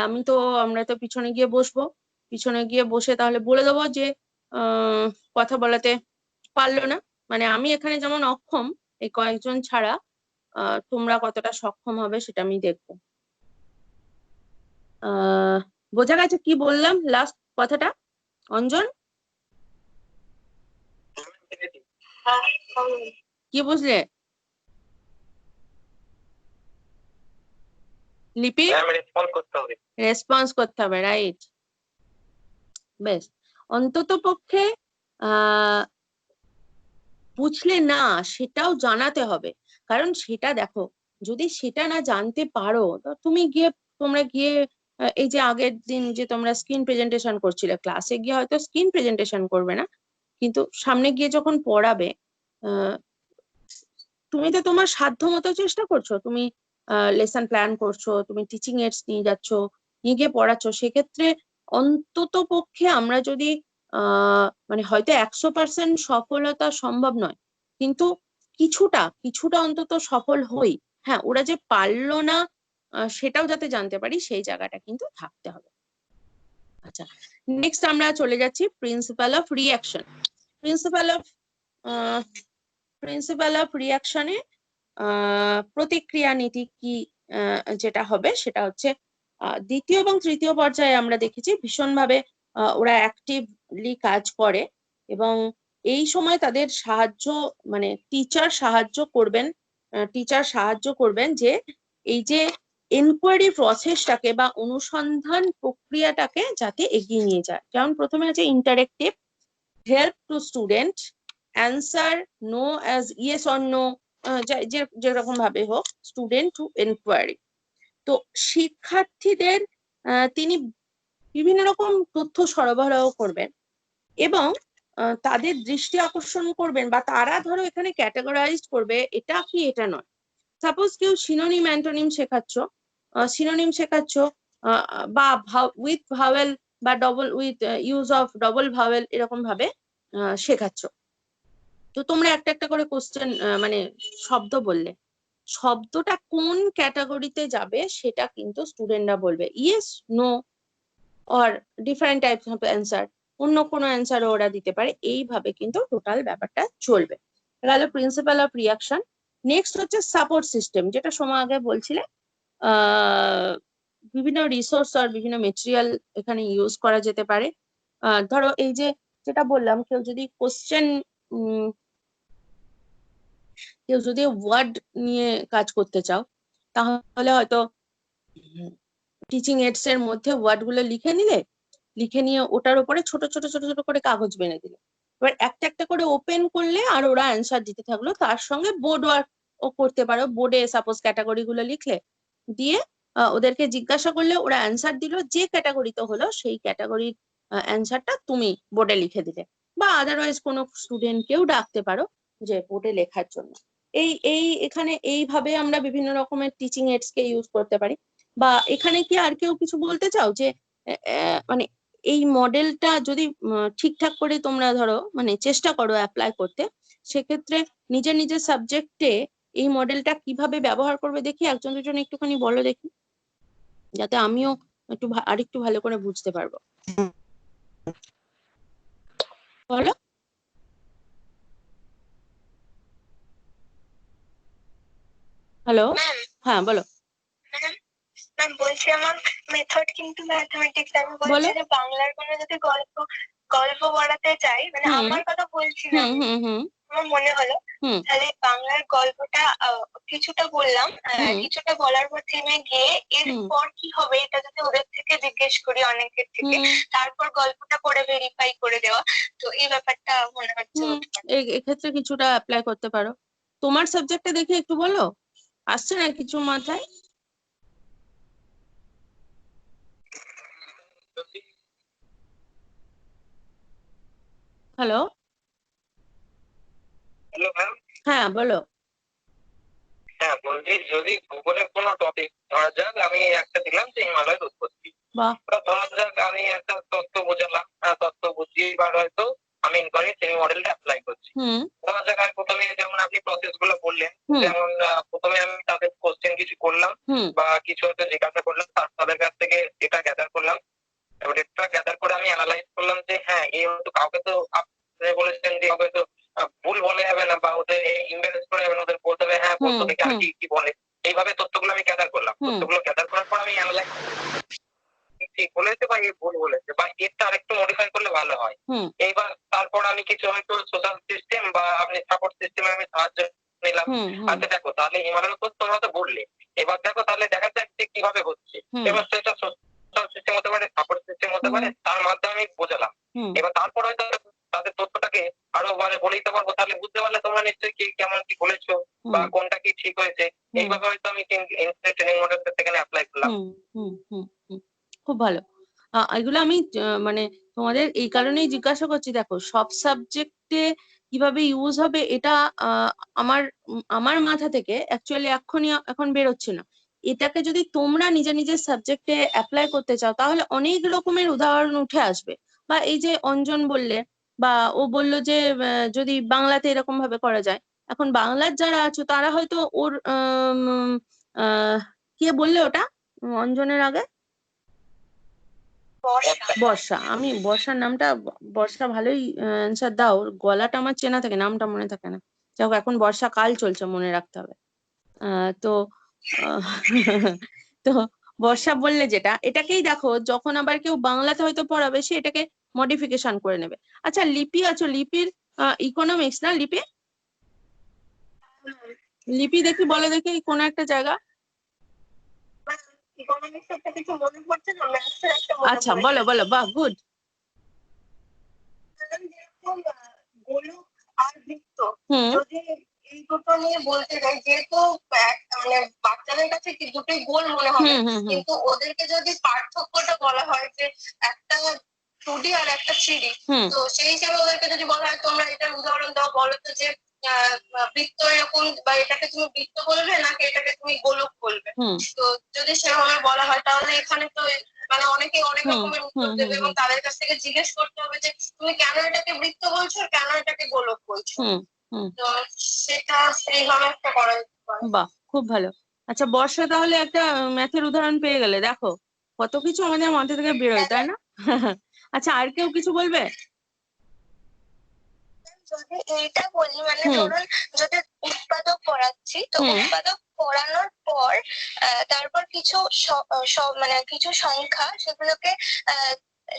আমরা তো পিছনে গিয়ে বসবো, পিছনে গিয়ে বসে তাহলে বলে দেবো যে কথা বলাতে পারলো না। মানে আমি এখানে যেমন অক্ষম, এই কয়েকজন ছাড়া তোমরা কতটা সক্ষম হবে সেটা আমি দেখবো। বোঝা গেছে কি বললাম লাস্ট কথাটা অঞ্জন? কি বুঝলে লিপি? রেসপন্স করতে হবে, রাইট। বেশ, অন্তত পক্ষে বুঝলে না সেটাও জানাতে হবে, কারণ সেটা দেখো যদি সেটা না জানতে পারো তো তোমরা গিয়ে এই যে আগের দিন যে তোমরা স্ক্রিন প্রেজেন্টেশন করছিলে, ক্লাসে গিয়ে হয়তো স্ক্রিন প্রেজেন্টেশন করবে না, কিন্তু সামনে গিয়ে যখন পড়াবে তুমি তো তোমার সাধ্য মতো চেষ্টা করছো, তুমি লেসন প্ল্যান করছো, তুমি টিচিং এইডস নিয়ে যাচ্ছ, নিয়ে গিয়ে পড়াচ্ছ। সেক্ষেত্রে অন্তত পক্ষে আমরা যদি মানে হয়তো 100% সফলতা সম্ভব নয়, কিন্তু কিছুটা অন্তত সফল হই। হ্যাঁ, ওরা যে পারলো না সেটাও যাতে জানতে পারি, সেই জায়গাটা কিন্তু থাকতে হবে। আচ্ছা, নেক্সট আমরা চলে যাচ্ছি principal of reaction. Principal of রিঅ্যাকশনে প্রতিক্রিয়া নীতি কি যেটা হবে সেটা হচ্ছে দ্বিতীয় এবং তৃতীয় পর্যায়ে আমরা দেখেছি ভীষণভাবে ওরা অ্যাক্টিভলি কাজ করে এবং এই সময় তাদের সাহায্য মানে টিচার সাহায্য করবেন যে এই যে এনকোয়ারি প্রসেসটাকে বা অনুসন্ধান প্রক্রিয়াটাকে যাতে এগিয়ে নিয়ে যায়। যেমন প্রথমে আছে interactive, help to student, answer no as yes or no, যেরকম ভাবে হোক, স্টুডেন্ট টু এনকোয়ারি। তো শিক্ষার্থীদের তিনি বিভিন্ন রকম তথ্য সরবরাহ করবেন এবং তাদের দৃষ্টি আকর্ষণ করবেন বা তারা ধরো এখানে ক্যাটাগরাইজ করবে এটা কি এটা নয়। সাপোজ কেউ সিনোনিম অ্যান্টোনিম শেখাচ্ছ বা উইথ ভাওয়েল বা with use of double vowel এরকম ভাবে শেখাচ্ছ। তো তোমরা একটা একটা করে কোশ্চেন মানে শব্দ বললে, শব্দটা কোন ক্যাটাগরিতে যাবে সেটা কিন্তু স্টুডেন্টরা বলবে, yes no or different types of answer, অন্য কোনো অ্যান্সারও ওরা দিতে পারে। এইভাবে কিন্তু টোটাল ব্যাপারটা চলবে। গেল প্রিন্সিপাল অফ রিয়াকশন। নেক্সট হচ্ছে সাপোর্ট সিস্টেম, যেটা সময় আগে বলছিলে। বিভিন্ন রিসোর্স আর বিভিন্ন মেটেরিয়াল এখানে ইউজ করা যেতে পারে। ধরো এই যে যেটা বললাম, কেউ যদি ওয়ার্ড নিয়ে কাজ করতে চাও তাহলে হয়তো টিচিং এইডস এর মধ্যে ওয়ার্ড গুলো লিখে নিয়ে ওটার উপরে ছোট ছোট ছোট ছোট করে কাগজ বেঁধে দিলে, এবার একটা একটা করে ওপেন করলে আর ওরা অ্যান্সার দিতে থাকলো। তার সঙ্গে বোর্ড ওয়ার্ক ও করতে পারো, বোর্ডে সাপোজ ক্যাটাগরি গুলো লিখলে, দিয়ে ওদেরকে জিজ্ঞাসা করলে ওরা অ্যান্সার দিল, যে ক্যাটাগরিতে হলো সেই ক্যাটাগরির অ্যান্সারটা তুমি বোর্ডে লিখে দিলে, বা আদারওয়াইজ কোনো স্টুডেন্টকেও ডাকতে পারো যে বোর্ডে লেখার জন্য। এখানে এইভাবে আমরা বিভিন্ন রকমের টিচিং এইডস কে ইউজ করতে পারি। বা এখানে কি আর কেউ কিছু বলতে চাও যে মানে এই মডেলটা যদি ঠিকঠাক করে তোমরা ধরো মানে চেষ্টা করো অ্যাপ্লাই করতে, সেক্ষেত্রে নিজের নিজের সাবজেক্টে এই মডেলটা কিভাবে ব্যবহার করবে দেখি একজন দুজন একটুখানি বলো দেখি, যাতে আমিও আরেকটু ভালো করে বুঝতে পারবো। বলো। হ্যালো, হ্যাঁ বলো। ম্যাম বলছি আমার মেথড কিন্তু ম্যাথমেটিক্স। আমি বলছি যে বাংলার কোনো যদি গল্প পড়াতে চাই, মানে আমার কথা বলছি না, আমার মনে হলো তাহলে বাংলার গল্পটা কিছুটা বললাম, কিছুটা বলার পর থেমে গিয়ে এরপর কি হবে এটা যদি ওদের থেকে জিজ্ঞেস করি, অনেকের থেকে, তারপর গল্পটা পড়ে ভেরিফাই করে দেওয়া। তো এই ব্যাপারটা মনে হচ্ছে এক্ষেত্রে কিছুটা অ্যাপ্লাই করতে পারো। তোমার সাবজেক্টে দেখে একটু বলো, আসছে না কিছু মাথায়? Hello, ma'am. হ্যাঁ বলো। হ্যাঁ বলছি, যদি গুগলে কোনো টপিক ধরা যাক, আমি একটা দিলাম যে হিমালয়ের উৎপত্তি, ধরা যাক আমি একটা তত্ত্ব বোঝালাম, তত্ত্ব বুঝিয়ে এবার হয়তো আমি ইনকোয়ারি সেই মডেলটা অ্যাপ্লাই করছি। ধরা যাক আমি প্রথমে যেমন আপনি প্রসেস গুলো বললেন, যেমন প্রথমে আমি তাদের কোশ্চেন কিছু করলাম বা কিছু হয়তো জিজ্ঞাসা করলাম, তাদের কাছ থেকে ডেটা গ্যাদার করলাম। এবার ডেটা গ্যাদার করে আমি অ্যানালাইজ করলাম যে হ্যাঁ এই হয়তো কাউকে তো আপনি বলেছেন যে কাউকে তো ভুল বলে যাবে না বা ওদের ইমব্যালেন্স করে যাবে না, ওদের বলতে হবে হ্যাঁ বলতে হবে আর কি বলে। এইভাবে তথ্যগুলো আমি গ্যাদার করলাম। তথ্যগুলো গ্যাদার করার পর আমি অ্যানালাইজ ঠিক বলেছে বা এ ভুল বলেছে বা এরটা আরেকটু মডিফাই করলে ভালো হয়। এইবার তারপর আমি কিছু হয়তো সোশ্যাল সিস্টেম বা আপনি সাপোর্ট সিস্টেমে আমি সাহায্য নিলাম। আচ্ছা দেখো, তাহলে হিমালয়ের উপর তোমরা তো বললে, এবার দেখো তাহলে দেখা যাক যে কিভাবে হচ্ছে। এবার সেটা সোশ্যাল সিস্টেম হতে পারে, সাপোর্ট সিস্টেম হতে পারে, তার মাধ্যমে আমি বোঝালাম। এবার তারপর হয়তো তাদের তথ্যটাকে আরো বলে দিতে পারবো, তাহলে বুঝতে পারলে তোমরা নিশ্চয়ই কি কেমন কি বলেছো বা কোনটা কি ঠিক হয়েছে। এইভাবে হয়তো আমি ট্রেনিং মডেলটা সেখানে অ্যাপ্লাই করলাম। খুব ভালো। এগুলো আমি মানে তোমাদের এই কারণেই জিজ্ঞাসা করছি। দেখো, সব সাবজেক্টে কিভাবে ইউজ হবে এটা আমার মাথা থেকে অ্যাকচুয়ালি এখন বেরোচ্ছে না। এটাকে যদি তোমরা নিজের সাবজেক্টে অ্যাপ্লাই করতে চাও তাহলে অনেক রকমের উদাহরণ উঠে আসবে। বা এই যে অঞ্জন বললে বা ও বললো যে যদি বাংলাতে এরকম ভাবে করা যায়, এখন বাংলার যারা আছো তারা হয়তো ওর কে বললে ওটা অঞ্জনের আগে? বর্ষা। আমি বর্ষার নামটা, বর্ষা ভালোই অ্যান্সার দাও, গলাটা আমার চেনা থাকে, নামটা মনে থাকে না। যাই এখন বর্ষাকাল চলছে, মনে রাখতে হবে। তো তো বর্ষা বললে যেটা, এটাকেই দেখো, যখন আবার কেউ বাংলাতে হয়তো পড়াবে সে এটাকে মডিফিকেশন করে নেবে। আচ্ছা লিপি আছো, লিপির ইকোনমিক্স না লিপি? লিপি দেখি, বলে দেখি কোন একটা জায়গা। আচ্ছা বলো বলো, বাহ গুড। গোলক আর বৃত্ত, যদি এই দুটো নিয়ে বলতে যাই, যেহেতু মানে বাচ্চাদের কাছে কি দুটোই গোল মনে হবে, কিন্তু ওদেরকে যদি পার্থক্যটা বলা হয় যে একটা 2D আর একটা 3D, তো সেই হিসাবে ওদেরকে যদি বলা হয় তোমরা এটার উদাহরণ দাও, বলো তো যে বৃত্ত এরকম, বা এটাকে তুমি বৃত্ত বলবে নাকি এটাকে তুমি গোলক বলবে। তো যদি সেভাবে বলা হয় তাহলে এখানে তো মানে অনেকে অনেক রকমের উত্তর দেবে, এবং তাদের কাছ থেকে জিজ্ঞেস করতে হবে যে তুমি কেন এটাকে বৃত্ত বলছো আর কেন এটাকে গোলক বলছো। তো সেটা সেইভাবে একটা করা যেতে পারে। বাহ খুব ভালো। আচ্ছা বর্ষা, তাহলে একটা ম্যাথের উদাহরণ পেয়ে গেলে, দেখো কত কিছু আমাদের মাথা থেকে বেরোয়, তাই না? আচ্ছা আর কেউ কিছু বলবে? যদি এইটা বলি, মানে ধরুন যদি উৎপাদক পড়াচ্ছি, তো উৎপাদক পড়ানোর পর তারপর কিছু মানে কিছু সংখ্যা সেগুলোকে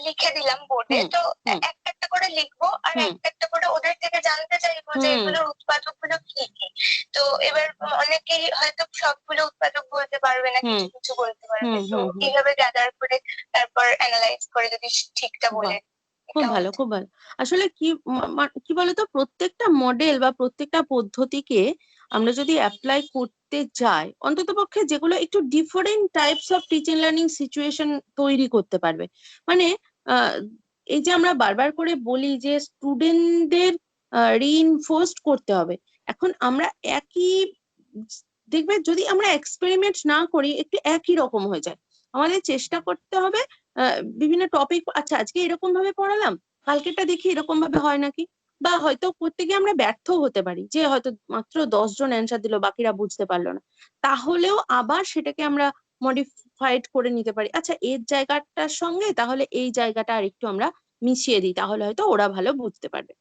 লিখে দিলাম বোর্ডে, তো একটা একটা করে লিখবো আর একটা একটা করে ওদের থেকে জানতে চাইবো যে এগুলোর উৎপাদক গুলো কি কি। তো এবার অনেকেই হয়তো সবগুলো উৎপাদক বলতে পারবে না, কিছু কিছু বলতে পারবে, তো এইভাবে গ্যাদার করে তারপর অ্যানালাইজ করে যদি ঠিকটা বলে। খুব ভালো খুব ভালো। আসলে কি বলতো, প্রত্যেকটা মডেল বা প্রত্যেকটা পদ্ধতিকে আমরা যদি অ্যাপ্লাই করতে যাই, অন্ততপক্ষে যেগুলো একটু different types of teaching learning situation তৈরি করতে পারবে। মানে এই যে আমরা বারবার করে বলি যে স্টুডেন্টদের রিইনফোর্সড করতে হবে, এখন আমরা একই দেখবে যদি আমরা এক্সপেরিমেন্ট না করি একটু একই রকম হয়ে যায়। আমাদের চেষ্টা করতে হবে বিভিন্ন টপিক, আচ্ছা আজকে এরকম ভাবে পড়ালাম, কালকেরটা দেখি এরকম ভাবে হয় নাকি, বা হয়তো করতে গিয়ে আমরা ব্যর্থ হতে পারি, যে হয়তো মাত্র 10 জন অ্যান্সার দিল, বাকিরা বুঝতে পারলো না, তাহলেও আবার সেটাকে আমরা মডিফাইড করে নিতে পারি। আচ্ছা এর জায়গাটার সঙ্গে তাহলে এই জায়গাটা আর একটু আমরা মিশিয়ে দিই, তাহলে হয়তো ওরা ভালো বুঝতে পারবে।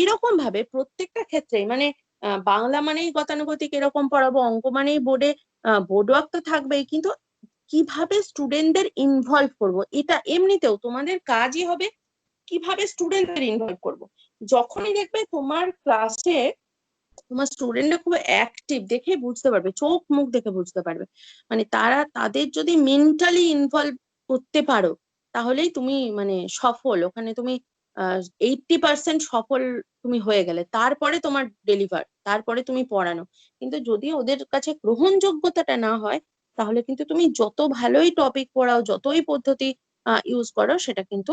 এরকম ভাবে প্রত্যেকটা ক্ষেত্রে, মানে বাংলা মানেই গতানুগতিক এরকম পড়াবো, অঙ্ক মানেই বোর্ডে বোর্ড ওয়ার্ক তো থাকবেই, কিন্তু কিভাবে স্টুডেন্টদের ইনভলভ করব, এটা এমনিতেও তোমাদের কাজই হবে কিভাবে স্টুডেন্টদের ইনভলভ করব। যখনই দেখবে তোমার ক্লাসে তোমার স্টুডেন্টরা খুব অ্যাক্টিভ, দেখে বুঝতে পারবে, চোখ মুখ দেখে বুঝতে পারবে, মানে তাদের যদি মেন্টালি ইনভলভ করতে পারো, তাহলেই তুমি মানে সফল, ওখানে তুমি 80% সফল তুমি হয়ে গেলে, তারপরে তোমার ডেলিভার, তারপরে তুমি পড়ানো। কিন্তু যদি ওদের কাছে গ্রহণযোগ্যতাটা না হয়, তাহলে কিন্তু তুমি যত ভালোই টপিক পড়াও, যতই পদ্ধতি ইউজ করো, সেটা কিন্তু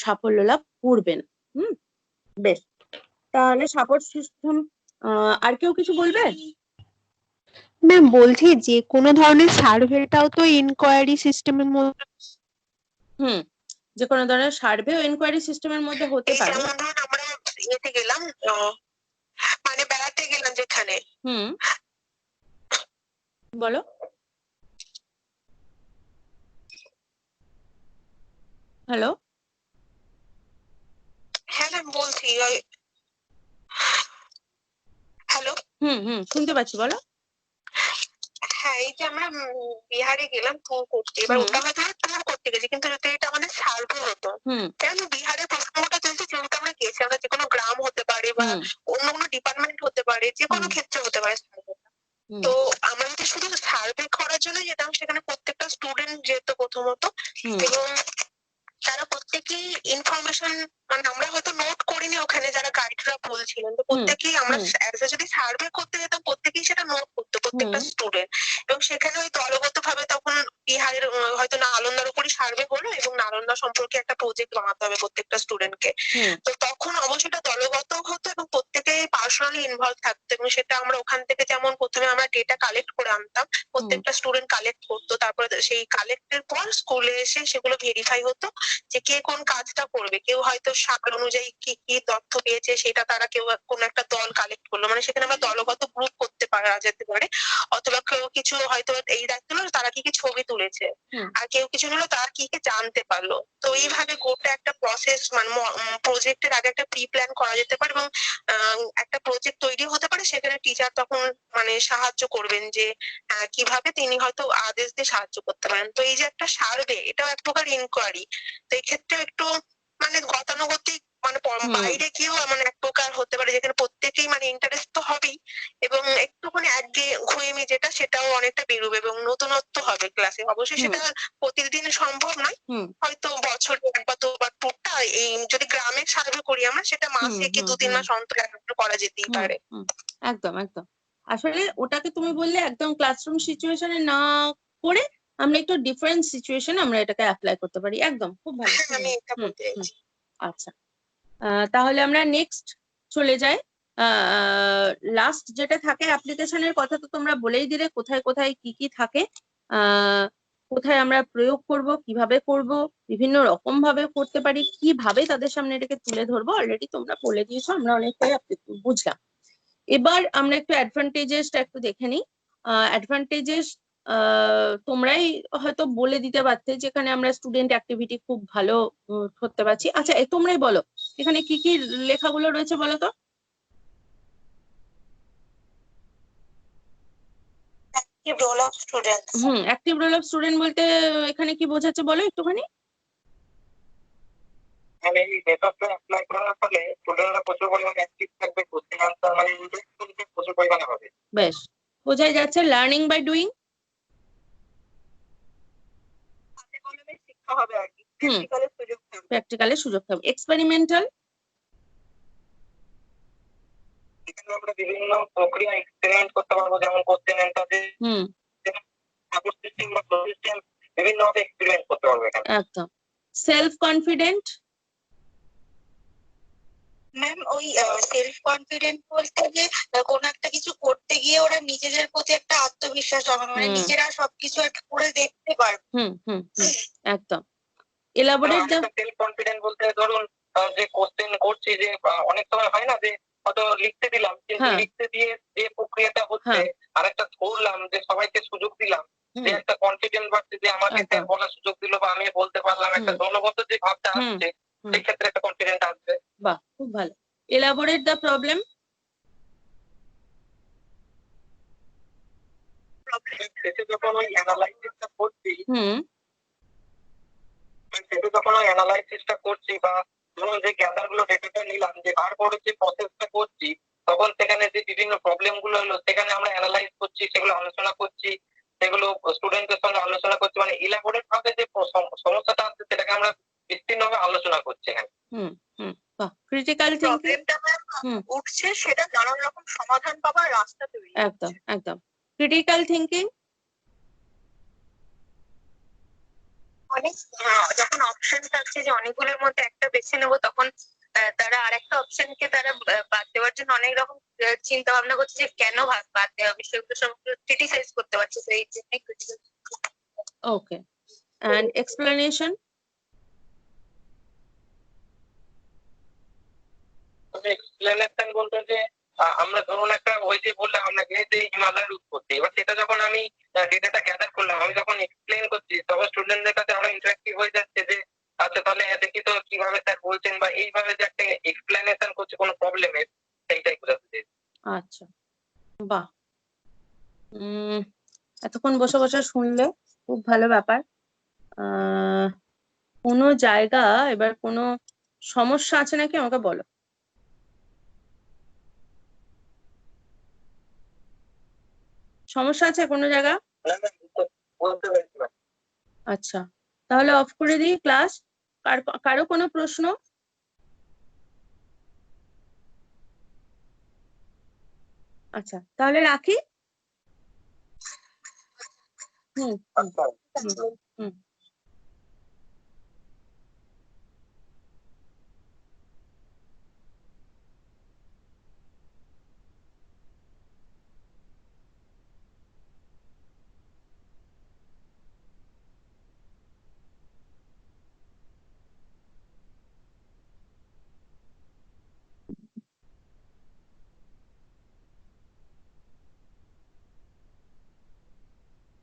সাফল্য লাভ করবে না। বেশ, তাহলে সাপোর্ট সিস্টেম, আর কেউ কিছু বলবে? ম্যাম বলছি যে কোনো ধরনের সার্ভেটাও তো ইনকোয়ারি সিস্টেমের মধ্যে, যে কোনো ধরনের সার্ভে ও ইনকোয়ারি সিস্টেমের মধ্যে হতে পারে। যেমন ধরুন আমরা ইয়েতে গেলাম, মানে বেড়াতে গেলাম যেখানে, বলো। হ্যালো, হ্যাঁ ম্যাম বলছি, হ্যালো, শুনতে পাচ্ছি, বলো। হ্যাঁ এই যে আমরা বিহারে গেলাম ট্যুর করতে, এবার ওটা হয়তো ট্যুর করতে গেছি, কিন্তু যদি এটা আমাদের সার্ভে হতো, কেন বিহারের প্রসঙ্গটা চলছে, যেহেতু আমরা গেছি, আমরা যে কোনো গ্রাম হতে পারে বা অন্য কোনো ডিপার্টমেন্ট হতে পারে, যে কোনো ক্ষেত্রে হতে পারে সার্ভেটা। তো আমরা যদি শুধু সার্ভে করার জন্য যেতাম, সেখানে প্রত্যেকটা স্টুডেন্ট যেত প্রথমত, এবং তারা প্রত্যেকেই ইনফরমেশন, মানে আমরা হয়তো নোট করিনি ওখানে, যারা গাইডরা বলছিলেন, তো প্রত্যেকেই আমরা যদি সার্ভে করতে যেতাম, প্রত্যেকেই সেটা নোট করতো প্রত্যেকটা স্টুডেন্ট, এবং সেখানে ওই দলগত ভাবে তখন বিহারের হয়তো নালন্দার উপরই সার্ভে হলো, এবং নালন্দা সম্পর্কে একটা প্রজেক্ট বানাতে হবে প্রত্যেকটা স্টুডেন্টকে। তো তখন অবশ্যই এটা দলগত হতো এবং প্রত্যেকেই পার্সোনালি ইনভলভ থাকতো, এবং সেটা আমরা ওখান থেকে যেমন প্রথমে আমরা ডেটা কালেক্ট করে আনতাম, প্রত্যেকটা স্টুডেন্ট কালেক্ট করতো, তারপরে সেই কালেক্টের পর স্কুলে এসে সেগুলো ভেরিফাই হতো যে কে কোন কাজটা করবে। কেউ হয়তো সাল অনুযায়ী কি কি তথ্য পেয়েছে সেটা তারা কেউ কোনো একটা দল কালেক্ট করলো, মানে সেখানে আমরা দলগত গ্রুপ করতে পারা যেতে পারে, অথবা কেউ কিছু হয়তো এই দায়িত্ব হলো তারা কি কি ছবি তুলেছে, আর কেউ কিছু হলো তারা কি কি জানতে পারলো। তো এইভাবে গোটা একটা প্রসেস মানে প্রজেক্টের আগে একটা প্রি প্ল্যান করা যেতে পারে, এবং একটা প্রজেক্ট তৈরি হতে পারে, সেখানে টিচার তখন মানে সাহায্য করবেন যে কিভাবে তিনি হয়তো আদেশ দিয়ে সাহায্য করতে পারেন। তো এই যে একটা সার্ভে, এটাও এক প্রকার ইনকোয়ারি। তো এই ক্ষেত্রে একটু মানে গতানুগতিক মানে বাইরে গিয়েও মানে এক প্রকার হতে পারে, যেখানে প্রত্যেকেই মানে ইন্টারেস্ট তো হবেই, এবং একটুখানি ঘুয়েমি যেটা সেটাও অনেকটা বেরোবে এবং নতুনত্ব হবে ক্লাসে। অবশ্যই সেটা প্রতিদিন সম্ভব নয়, হয়তো বছরে একবার দুবার টুকটা এই যদি গ্রামের সার্ভে করি আমরা, সেটা মাসে কি 2-3 মাস অন্তর একবার করা যেতেই পারে। একদম একদম। আসলে ওটাকে তুমি বললে একদম ক্লাসরুম সিচুয়েশনে না করে আমরা একটু ডিফারেন্ট সিচুয়েশন আমরা এটাকে অ্যাপ্লাই করতে পারি। একদম, খুব ভালো। আমি এটা বলতে চাইছি। আচ্ছা, তাহলে আমরা নেক্সট চলে যাই। লাস্ট যেটা থাকে অ্যাপ্লিকেশনের কথা তো তোমরা বলেই দিলে, কোথায় কোথায় কি কি থাকে, কোথায় আমরা প্রয়োগ করব, কিভাবে করব, বিভিন্ন রকম ভাবে করতে পারি, কিভাবে তাদের সামনে এটাকে তুলে ধরবো অলরেডি তোমরা বলে দিয়েছো, আমরা অনেকটাই বুঝলাম। এবার আমরা একটু অ্যাডভান্টেজেসটা একটু দেখে নিই। অ্যাডভান্টেজেস তোমরাই হয়তো বলে দিতে পারতে, যেখানে আমরা স্টুডেন্ট অ্যাক্টিভিটি খুব ভালো করতে পারছি। আচ্ছা, তোমরাই বলো এখানে কি কি লেখাগুলো রয়েছে বলো তো। Active role of student. Active role of student বলতে এখানে কি বোঝাচ্ছে বলো একটুখানি। মানে এই মেথডটা অ্যাপ্লাই করার ফলে স্টুডেন্টরা প্রচুর পরিমাণে অ্যাক্টিভ থাকবে, কোশ্চেন আনসার মানে প্রচুর পরিমাণে হবে। বেশ, বোঝাই যাচ্ছে লার্নিং বাই ডুইং। শিক্ষা হবে আর কি, প্র্যাকটিক্যালের সুযোগ থাকবে। এক্সপেরিমেন্টাল, এখানে আমরা বিভিন্ন প্রক্রিয়া এক্সপেরিমেন্ট করতে পারবো, যেমন কোশ্চেন অ্যানসার সিস্টেম বা ফ্লো সিস্টেম বিভিন্ন ভাবে এক্সপেরিমেন্ট করতে পারবো এখানে। একদম। সেলফ কনফিডেন্ট, ম্যাম ওই সেলফ কনফিডেন্ট বলতে যে কোন একটা কিছু করতে গিয়ে ওরা নিজেদের প্রতি একটা আত্মবিশ্বাস জন্মাবে, মানে নিজেরা সবকিছু একটা করে দেখতে পারবে। একদম। এলাবোরেট দা সেলফ কনফিডেন্ট বলতে ধরুন যে কোশ্চেন করছি, যে অনেক সময় হয় না যে হয়তো লিখতে দিলাম, কিন্তু লিখতে দিয়ে যে প্রক্রিয়াটা হচ্ছে আরেকটা ধরলাম, যে সবাইকে সুযোগ দিলাম, যে একটা কনফিডেন্ট বাড়ছে যে আমাকে স্যার বলার সুযোগ দিল বা আমি বলতে পারলাম, একটা দলগত যে ভাবটা আসছে সেই ক্ষেত্রে একটা কনফিডেন্ট আসবে। বাহ, খুব ভালো। এলাবোরেট দা প্রবলেম, শেষে যখন ওই অ্যানালাইসিসটা করছি, যখন ওই অ্যানালাইসিসটা করছি বা ধরুন যে গ্যাদার গুলো ডেটাটা নিলাম, যে তারপরে যে প্রসেসটা করছি, তখন সেখানে যে বিভিন্ন প্রবলেম গুলো হলো সেখানে আমরা অ্যানালাইজ করছি, সেগুলো আলোচনা করছি, সেগুলো স্টুডেন্টদের সঙ্গে আলোচনা করছি, মানে ইলাবোরেট ভাবে যে সমস্যাটা আসছে সেটাকে আমরা বিস্তীর্ণভাবে আলোচনা করছি এখানে। ক্রিটিক্যাল থিংকিংটা উঠছে, সেটা নানান রকম সমাধান পাবার রাস্তা তৈরি। একদম একদম। ক্রিটিক্যাল থিংকিং, অনেক যখন অপশন থাকছে যে অনেকগুলোর মধ্যে একটা বেছে নেবো, তখন তারা আরেকটা অপশনকে তারা বাদ দেওয়ার জন্য অনেক রকম চিন্তা ভাবনা করছে যে কেন বাদ দেওয়া, বিষয়গুলো সব ক্রিটিসাইজ করতে পারছে, সেই জন্য critical. Okay. And explanation, explanation বলতে যে আমরা ধরুন একটা ওই যে বললাম আপনাকে যে হিমালয়ের উৎপত্তি, এবার সেটা যখন আমি ডেটাটা গ্যাদার করলাম, আমি যখন এক্সপ্লেন করছি তখন স্টুডেন্টদের কাছে আরো ইন্টারেক্টিভ হয়ে যাচ্ছে, যে আচ্ছা তাহলে দেখি তো কিভাবে স্যার বলছেন, বা এইভাবে যে একটা এক্সপ্লেনেশন করছে কোনো প্রবলেমের, সেইটাই বোঝাতে চাইছি। আচ্ছা, বাহ, এতক্ষণ বসে বসে শুনলে, খুব ভালো ব্যাপার। কোনো জায়গা এবার কোনো সমস্যা আছে নাকি আমাকে বলো। সমস্যা আছে কোনো জায়গা? আচ্ছা, তাহলে অফ করে দিই ক্লাস। কারো কোনো প্রশ্ন? আচ্ছা, তাহলে রাখি। হুম।